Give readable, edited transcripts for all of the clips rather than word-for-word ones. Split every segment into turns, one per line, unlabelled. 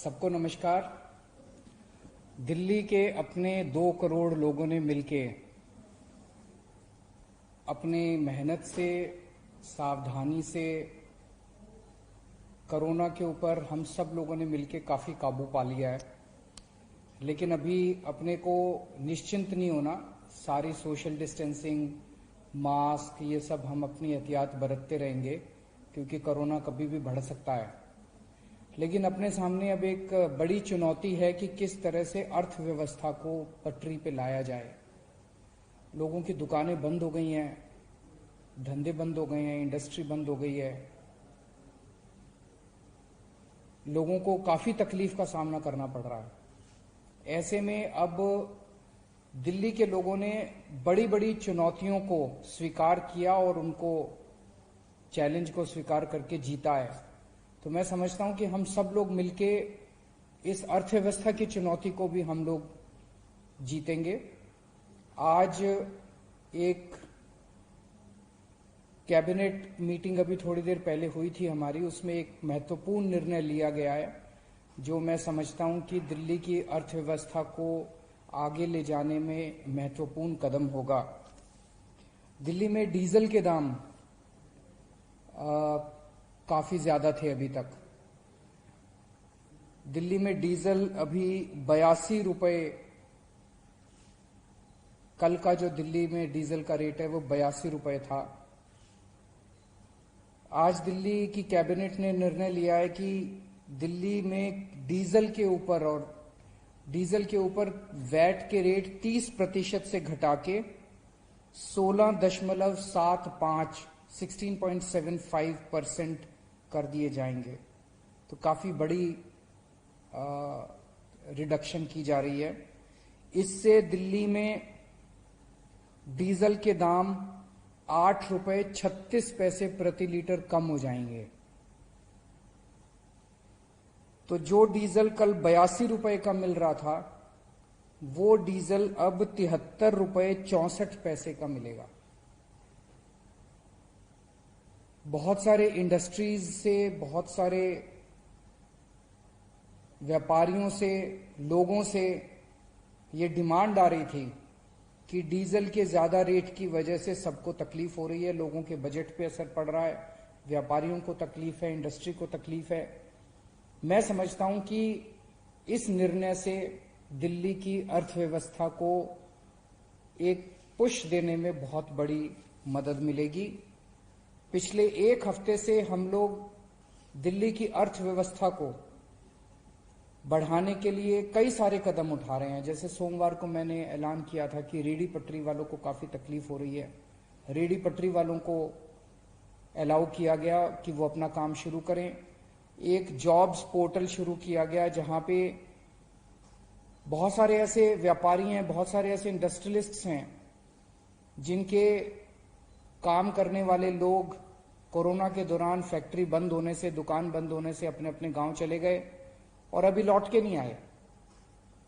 सबको नमस्कार। दिल्ली के अपने 2 करोड़ लोगों ने मिलके अपने मेहनत से, सावधानी से कोरोना के ऊपर हम सब लोगों ने मिलके काफ़ी काबू पा लिया है। लेकिन अभी अपने को निश्चिंत नहीं होना। सारी सोशल डिस्टेंसिंग, मास्क, ये सब हम अपनी एहतियात बरतते रहेंगे क्योंकि कोरोना कभी भी बढ़ सकता है। लेकिन अपने सामने अब एक बड़ी चुनौती है कि किस तरह से अर्थव्यवस्था को पटरी पे लाया जाए। लोगों की दुकानें बंद हो गई हैं, धंधे बंद हो गए हैं, इंडस्ट्री बंद हो गई है। लोगों को काफ़ी तकलीफ का सामना करना पड़ रहा है। ऐसे में अब दिल्ली के लोगों ने बड़ी बड़ी चुनौतियों को स्वीकार किया और उनको चैलेंज को स्वीकार करके जीता है। तो मैं समझता हूं कि हम सब लोग मिलके इस अर्थव्यवस्था की चुनौती को भी हम लोग जीतेंगे। आज एक कैबिनेट मीटिंग अभी थोड़ी देर पहले हुई थी हमारी, उसमें एक महत्वपूर्ण निर्णय लिया गया है जो मैं समझता हूं कि दिल्ली की अर्थव्यवस्था को आगे ले जाने में महत्वपूर्ण कदम होगा। दिल्ली में डीजल के दाम काफ़ी ज़्यादा थे अभी तक। दिल्ली में डीजल अभी 82 रुपये, कल का जो दिल्ली में डीजल का रेट है वो 82 रुपये था। आज दिल्ली की कैबिनेट ने निर्णय लिया है कि दिल्ली में डीजल के ऊपर वैट के रेट 30% से घटा के 16.75% कर दिए जाएंगे। तो काफ़ी बड़ी रिडक्शन की जा रही है। इससे दिल्ली में डीजल के दाम 8.36 रुपये प्रति लीटर कम हो जाएंगे। तो जो डीजल कल 82 रुपये का मिल रहा था वो डीजल अब 73.64 रुपये का मिलेगा। बहुत सारे इंडस्ट्रीज से, बहुत सारे व्यापारियों से, लोगों से ये डिमांड आ रही थी कि डीजल के ज़्यादा रेट की वजह से सबको तकलीफ हो रही है, लोगों के बजट पे असर पड़ रहा है, व्यापारियों को तकलीफ है, इंडस्ट्री को तकलीफ है। मैं समझता हूं कि इस निर्णय से दिल्ली की अर्थव्यवस्था को एक पुश देने में बहुत बड़ी मदद मिलेगी। पिछले एक हफ्ते से हम लोग दिल्ली की अर्थव्यवस्था को बढ़ाने के लिए कई सारे कदम उठा रहे हैं। जैसे सोमवार को मैंने ऐलान किया था कि रेहड़ी पटरी वालों को काफ़ी तकलीफ हो रही है। रेहड़ी पटरी वालों को अलाउ किया गया कि वो अपना काम शुरू करें। एक जॉब्स पोर्टल शुरू किया गया जहां पे बहुत सारे ऐसे व्यापारी हैं, बहुत सारे ऐसे इंडस्ट्रियलिस्ट्स हैं जिनके काम करने वाले लोग कोरोना के दौरान फैक्ट्री बंद होने से, दुकान बंद होने से अपने अपने गांव चले गए और अभी लौट के नहीं आए।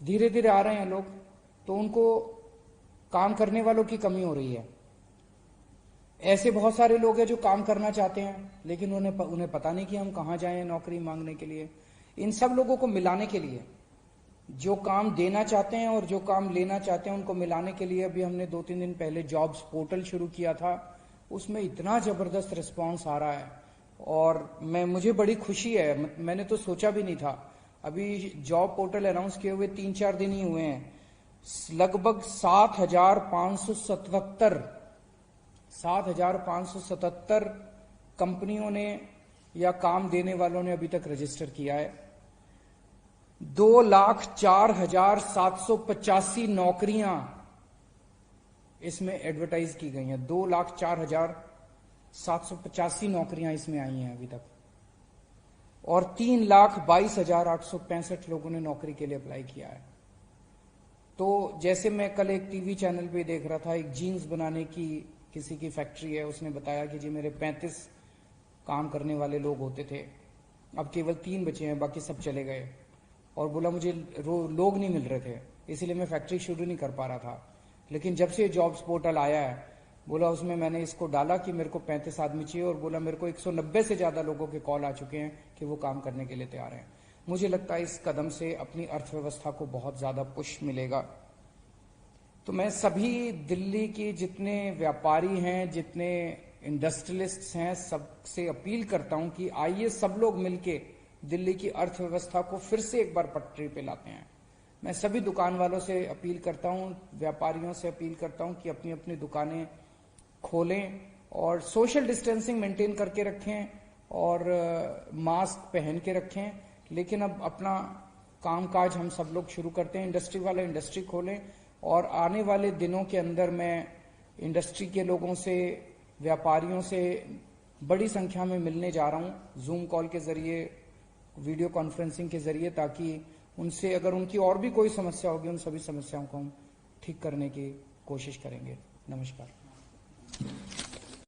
धीरे धीरे आ रहे हैं लोग, तो उनको काम करने वालों की कमी हो रही है। ऐसे बहुत सारे लोग हैं जो काम करना चाहते हैं लेकिन उन्हें पता नहीं कि हम कहाँ जाएं नौकरी मांगने के लिए। इन सब लोगों को मिलाने के लिए, जो काम देना चाहते हैं और जो काम लेना चाहते हैं, उनको मिलाने के लिए अभी हमने 2-3 दिन पहले जॉब्स पोर्टल शुरू किया था। उसमें इतना जबरदस्त रिस्पांस आ रहा है और मुझे बड़ी खुशी है। मैंने तो सोचा भी नहीं था। अभी जॉब पोर्टल अनाउंस किए हुए 3-4 दिन ही हुए हैं, लगभग 7,577 कंपनियों ने या काम देने वालों ने अभी तक रजिस्टर किया है। 2,04,785 नौकरियां इसमें एडवर्टाइज की गई हैं। 2,04,785 नौकरियां इसमें आई हैं अभी तक और 3,22,865 लोगों ने नौकरी के लिए अप्लाई किया है। तो जैसे मैं कल एक टीवी चैनल पे देख रहा था, एक जीन्स बनाने की किसी की फैक्ट्री है, उसने बताया कि जी मेरे 35 काम करने वाले लोग होते थे, अब केवल 3 बचे हैं, बाकी सब चले गए। और बोला मुझे लोग नहीं मिल रहे थे, इसीलिए मैं फैक्ट्री शुरू नहीं कर पा रहा था। लेकिन जब से जॉब्स पोर्टल आया है, बोला उसमें मैंने इसको डाला कि मेरे को 35 आदमी चाहिए और बोला मेरे को 190 से ज़्यादा लोगों के कॉल आ चुके हैं कि वो काम करने के लिए तैयार हैं। मुझे लगता है इस कदम से अपनी अर्थव्यवस्था को बहुत ज्यादा पुश मिलेगा। तो मैं सभी दिल्ली के जितने व्यापारी हैं, जितने इंडस्ट्रियलिस्ट्स हैं, सबसे अपील करता हूं कि आइए सब लोग मिलके दिल्ली की अर्थव्यवस्था को फिर से एक बार पटरी पे लाते हैं। मैं सभी दुकान वालों से अपील करता हूं, व्यापारियों से अपील करता हूं कि अपनी अपनी दुकानें खोलें और सोशल डिस्टेंसिंग मेंटेन करके रखें और मास्क पहन के रखें। लेकिन अब अपना कामकाज हम सब लोग शुरू करते हैं। इंडस्ट्री वाले इंडस्ट्री खोलें और आने वाले दिनों के अंदर मैं इंडस्ट्री के लोगों से, व्यापारियों से बड़ी संख्या में मिलने जा रहा हूं, जूम कॉल के जरिए, वीडियो कॉन्फ्रेंसिंग के जरिए, ताकि उनसे अगर उनकी और भी कोई समस्या होगी उन सभी समस्याओं को हम ठीक करने की कोशिश करेंगे। नमस्कार।